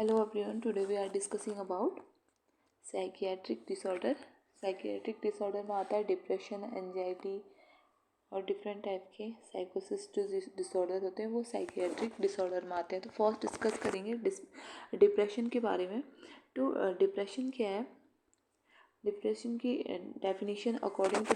Hello everyone, today we are discussing about psychiatric disorder. Psychiatric disorder में आता है depression, anxiety और different type के साइकोसिस जो डिसऑर्डर होते हैं वो साइकियाट्रिक डिसऑर्डर में आते हैं। तो फर्स्ट डिस्कस करेंगे डिप्रेशन के बारे में। तो डिप्रेशन क्या है? डिप्रेशन की definition according to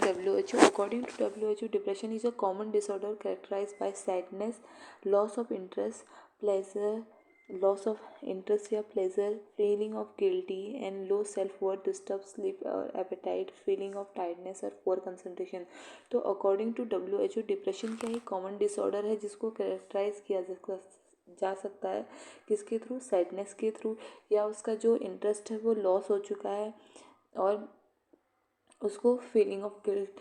WHO depression is a common disorder characterized by sadness, loss of interest, pleasure, loss of interest या pleasure, feeling of guilty and low self worth, disturb sleep और appetite, feeling of tiredness और poor concentration. तो according to WHO depression क्या ही common disorder है जिसको characterise किया जा सकता है किसके थ्रू? सैडनेस के थ्रू, या उसका जो इंटरेस्ट है वो लॉस हो चुका है और उसको फीलिंग ऑफ गिल्ट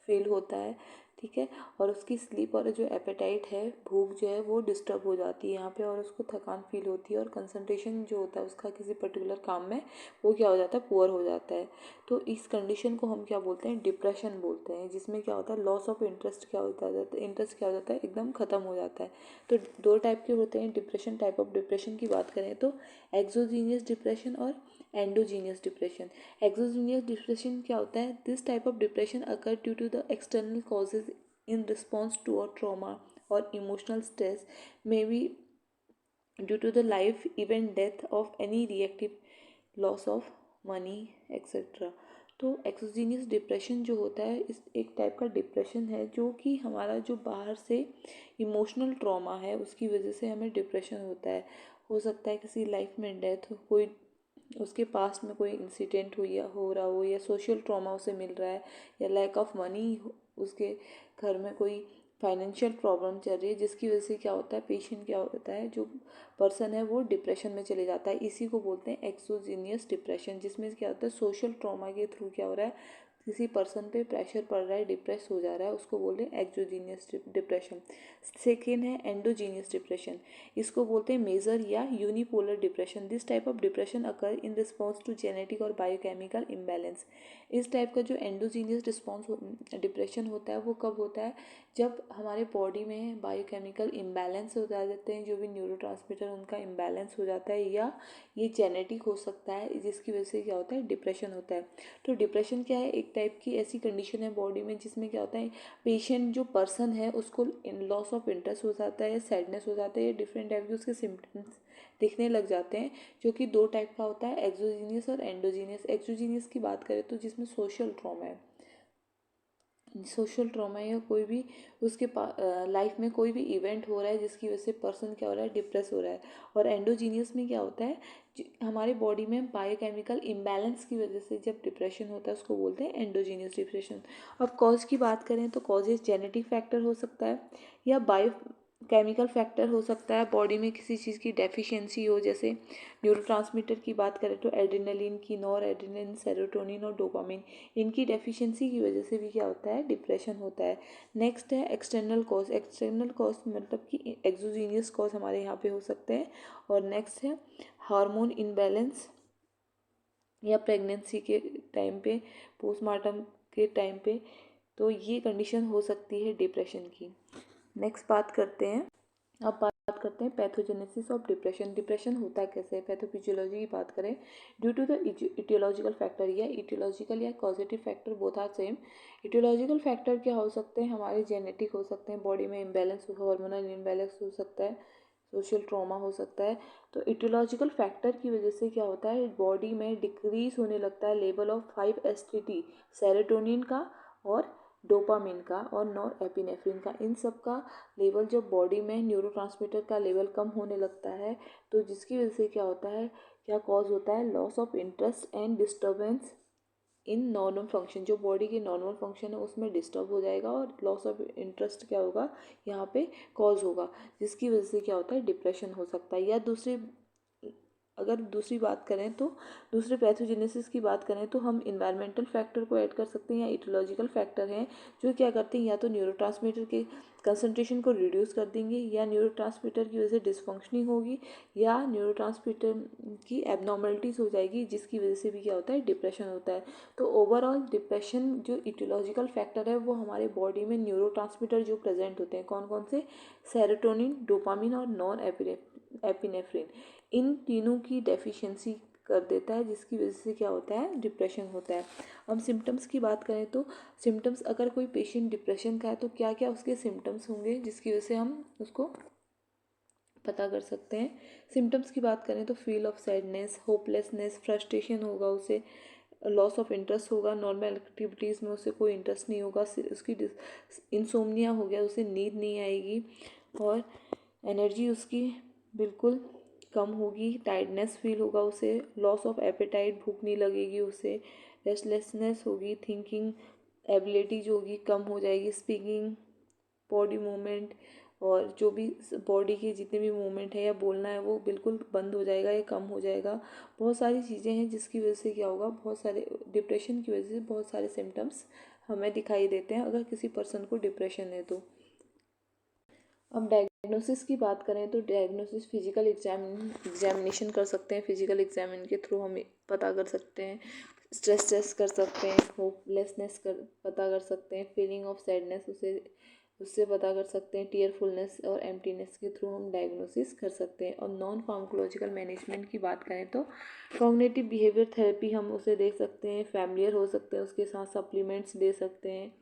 फील होता है, ठीक है। और उसकी स्लीप और जो एपेटाइट है, भूख जो है वो डिस्टर्ब हो जाती है यहाँ पे, और उसको थकान फील होती है और कंसंट्रेशन जो होता है उसका किसी पर्टिकुलर काम में वो क्या हो जाता है? पुअर हो जाता है। तो इस कंडीशन को हम क्या बोलते हैं? डिप्रेशन बोलते हैं, जिसमें क्या होता है? लॉस ऑफ इंटरेस्ट क्या होता है? इंटरेस्ट क्या हो जाता है? एकदम ख़त्म हो जाता है। तो दो टाइप के होते हैं डिप्रेशन। टाइप ऑफ डिप्रेशन की बात करें तो एक्सोजीनियस डिप्रेशन और एंडोजीनियस डिप्रेशन। एक्सोजीनियस डिप्रेशन क्या होता है? This type of depression occur due to the external causes in response to a trauma or emotional stress, may be due to the life event, death of any reactive, loss of money etc. तो exogenous depression जो होता है इस एक type का depression है जो कि हमारा जो बाहर से इमोशनल ट्रॉमा है उसकी वजह से हमें डिप्रेशन होता है। हो सकता है किसी लाइफ में डेथ हो, कोई उसके पास्ट में कोई इंसिडेंट हो रहा हो, या सोशल ट्रॉमा उसे मिल रहा है, या लैक ऑफ मनी, उसके घर में कोई फाइनेंशियल प्रॉब्लम चल रही है, जिसकी वजह से क्या होता है? पेशेंट क्या होता है, जो पर्सन है वो डिप्रेशन में चले जाता है। इसी को बोलते हैं एक्सोजीनियस डिप्रेशन, जिसमें क्या होता है? सोशल ट्रॉमा के थ्रू क्या हो रहा है? किसी पर्सन पे प्रेशर पड़ रहा है, डिप्रेस हो जा रहा है, उसको बोलते हैं एक्सोजीनियस डिप्रेशन। सेकेंड है एंडोजीनियस डिप्रेशन, इसको बोलते हैं मेजर या unipolar depression. This type of depression occur in response to genetic और बायोकेमिकल इम्बैलेंस। इस टाइप का जो एंडोजीनियस डिप्रेशन होता है वो कब होता है? जब हमारे बॉडी में बायोकेमिकल इम्बैलेंस हो जाते हैं, जो भी न्यूरोट्रांसमीटर उनका इम्बैलेंस हो जाता है, या ये जेनेटिक हो सकता है, जिसकी वजह से क्या होता है? डिप्रेशन होता है। तो डिप्रेशन क्या है? एक टाइप की ऐसी कंडीशन है बॉडी में जिसमें क्या होता है? पेशेंट जो पर्सन है उसको लॉस ऑफ इंटरेस्ट हो जाता है, या सैडनेस हो जाता है, या डिफरेंट टाइप के उसके सिम्टम्स दिखने लग जाते हैं, जो कि दो टाइप का होता है, एक्सोजीनियस और एंडोजीनियस। एक्सोजीनियस की बात करें तो जिसमें सोशल ट्रॉमा है, सोशल ट्रॉमा या कोई भी उसके लाइफ में कोई भी इवेंट हो रहा है जिसकी वजह से पर्सन क्या हो रहा है? डिप्रेस हो रहा है। और एंडोजीनियस में क्या होता है? हमारे बॉडी में बायोकेमिकल इम्बैलेंस की वजह से जब डिप्रेशन होता है उसको बोलते हैं एंडोजीनियस डिप्रेशन। अब कॉज की बात करें तो कॉजेज जेनेटिक फैक्टर हो सकता है, या बायो केमिकल फैक्टर हो सकता है, बॉडी में किसी चीज़ की डेफिशिएंसी हो, जैसे न्यूरोट्रांसमीटर की बात करें तो एड्रेनलिन की, नॉर एड्रेनलिन, सेरोटोनिन और डोपामिन, इनकी डेफिशिएंसी की वजह से भी क्या होता है? डिप्रेशन होता है। नेक्स्ट है एक्सटर्नल कॉज। एक्सटर्नल कॉज मतलब कि एक्सोजीनियस कॉज हमारे यहाँ पे हो सकते हैं। और नेक्स्ट है हार्मोन इनबैलेंस, या प्रेगनेंसी के टाइम पे, पोस्टमार्टम के टाइम पे, तो ये कंडीशन हो सकती है डिप्रेशन की। नेक्स्ट बात करते हैं, अब बात करते हैं पैथोजेनेसिस ऑफ डिप्रेशन। डिप्रेशन होता कैसे है? पैथोफिजियोलॉजी की बात करें, due to the etiological factor, या इटियोलॉजिकल या causative factor, both are same. Etiological factor क्या हो सकते हैं? हमारे जेनेटिक हो सकते हैं, बॉडी में इम्बैलेंस, हार्मोनल इम्बैलेंस हो सकता है, सोशल ट्रॉमा हो सकता है। तो इटियोलॉजिकल फैक्टर की वजह से क्या होता है? बॉडी में डिक्रीज होने लगता है लेवल ऑफ 5-HTP, सेरोटोनिन का और डोपामिन का और नॉर एपिनेफ्रिन का, इन सब का लेवल जब बॉडी में न्यूरोट्रांसमीटर का लेवल कम होने लगता है, तो जिसकी वजह से क्या होता है? क्या कॉज होता है? Loss of interest and disturbance in normal function. जो बॉडी की नॉर्मल फंक्शन है उसमें डिस्टर्ब हो जाएगा, और लॉस ऑफ इंटरेस्ट क्या होगा? यहाँ पे कॉज होगा, जिसकी वजह से क्या होता है? डिप्रेशन हो सकता है। या अगर दूसरी बात करें तो दूसरे पैथोजेनेसिस की बात करें तो हम इन्वायरमेंटल फैक्टर को ऐड कर सकते हैं, या इटियोलॉजिकल फैक्टर हैं जो क्या करते हैं? या तो न्यूरोट्रांसमीटर के कंसंट्रेशन को रिड्यूस कर देंगे, या न्यूरोट्रांसमीटर की वजह से डिसफंक्शनिंग होगी, या न्यूरोट्रांसमीटर की एबनॉर्मलिटीज़ हो जाएगी, जिसकी वजह से भी क्या होता है? डिप्रेशन होता है। तो ओवरऑल डिप्रेशन जो इटियोलॉजिकल फैक्टर है वो हमारे बॉडी में न्यूरोट्रांसमीटर जो प्रेजेंट होते हैं, कौन कौन से? सेरोटोनिन, डोपामिन और नॉर एपिनेफ्रिन, इन तीनों की डेफिशिएंसी कर देता है, जिसकी वजह से क्या होता है, डिप्रेशन होता है। हम सिम्टम्स की बात करें तो सिम्टम्स, अगर कोई पेशेंट डिप्रेशन का है तो क्या क्या उसके सिम्टम्स होंगे जिसकी वजह से हम उसको पता कर सकते हैं। सिम्टम्स की बात करें तो feel of sadness, hopelessness, frustration होगा उसे, लॉस ऑफ इंटरेस्ट होगा, नॉर्मल एक्टिविटीज़ में उसे कोई इंटरेस्ट नहीं होगा, उसकी इंसोम्निया हो गया, उसे नींद नहीं आएगी और एनर्जी उसकी बिल्कुल कम होगी, टायर्डनेस फील होगा उसे, लॉस ऑफ एपेटाइट, भूख नहीं लगेगी उसे, रेस्टलेसनेस होगी, थिंकिंग एबिलिटी जो होगी कम हो जाएगी, स्पीकिंग, बॉडी मूवमेंट और जो भी बॉडी के जितने भी मूवमेंट है या बोलना है वो बिल्कुल बंद हो जाएगा या कम हो जाएगा। बहुत सारी चीज़ें हैं जिसकी वजह से क्या होगा, बहुत सारे डिप्रेशन की वजह से बहुत सारे सिम्टम्स हमें दिखाई देते हैं अगर किसी पर्सन को डिप्रेशन है तो। अब डायग्नोसिस की बात करें तो डायग्नोसिस फिजिकल एग्जामिनेशन कर सकते हैं, फिजिकल एग्जामिन के थ्रू हम पता कर सकते हैं, स्ट्रेस टेस्ट कर सकते हैं, होपलेसनेस कर पता कर सकते हैं, फीलिंग ऑफ सैडनेस उससे पता कर सकते हैं, टीयरफुलनेस और एम्प्टीनेस के थ्रू हम डायग्नोसिस कर सकते हैं। और नॉन फार्माकोलॉजिकल मैनेजमेंट की बात करें तो कॉग्निटिव बिहेवियर थेरेपी हम उसे दे सकते हैं, फैमिलियर हो सकते हैं, उसके साथ सप्लीमेंट्स दे सकते हैं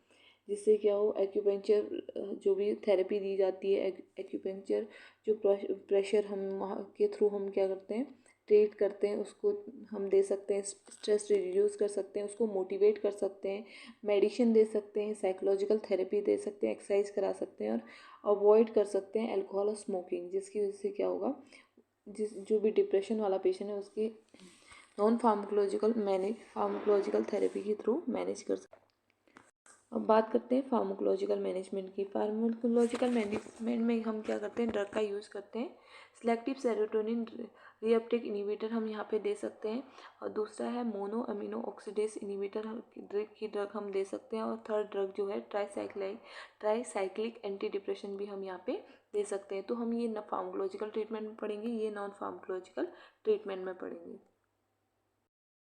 जिससे क्या हो, एक्यूपेंचर जो भी थेरेपी दी जाती है, एक्यूपेंचर जो प्रेशर हम वहाँ के थ्रू हम क्या करते हैं, ट्रीट करते हैं, उसको हम दे सकते हैं, स्ट्रेस रिड्यूस कर सकते हैं, उसको मोटिवेट कर सकते हैं, मेडिसिन दे सकते हैं, साइकोलॉजिकल थेरेपी दे सकते हैं, एक्सरसाइज करा सकते हैं और अवॉइड कर सकते हैं अल्कोहल और स्मोकिंग, जिसकी वजह से क्या होगा, जो भी डिप्रेशन वाला पेशेंट है उसकी नॉन फार्माकोलॉजिकल थेरेपी के थ्रू मैनेज कर सकते हैं। अब बात करते हैं फार्माकोलॉजिकल मैनेजमेंट की। फार्माकोलॉजिकल मैनेजमेंट में हम क्या करते हैं, ड्रग का यूज़ करते हैं, सिलेक्टिव सेरोटोनिन रीअपटेक इनिबिटर हम यहाँ पे दे सकते हैं, और दूसरा है mono amino oxidase inhibitor drug हम दे सकते हैं, और थर्ड ड्रग जो है ट्राईसाइक्लिक एंटी डिप्रेशन भी हम यहाँ पे दे सकते हैं। तो हम ये फार्माकोलॉजिकल ट्रीटमेंट में पढ़ेंगे, ये नॉन फार्माकोलॉजिकल ट्रीटमेंट में पढ़ेंगे।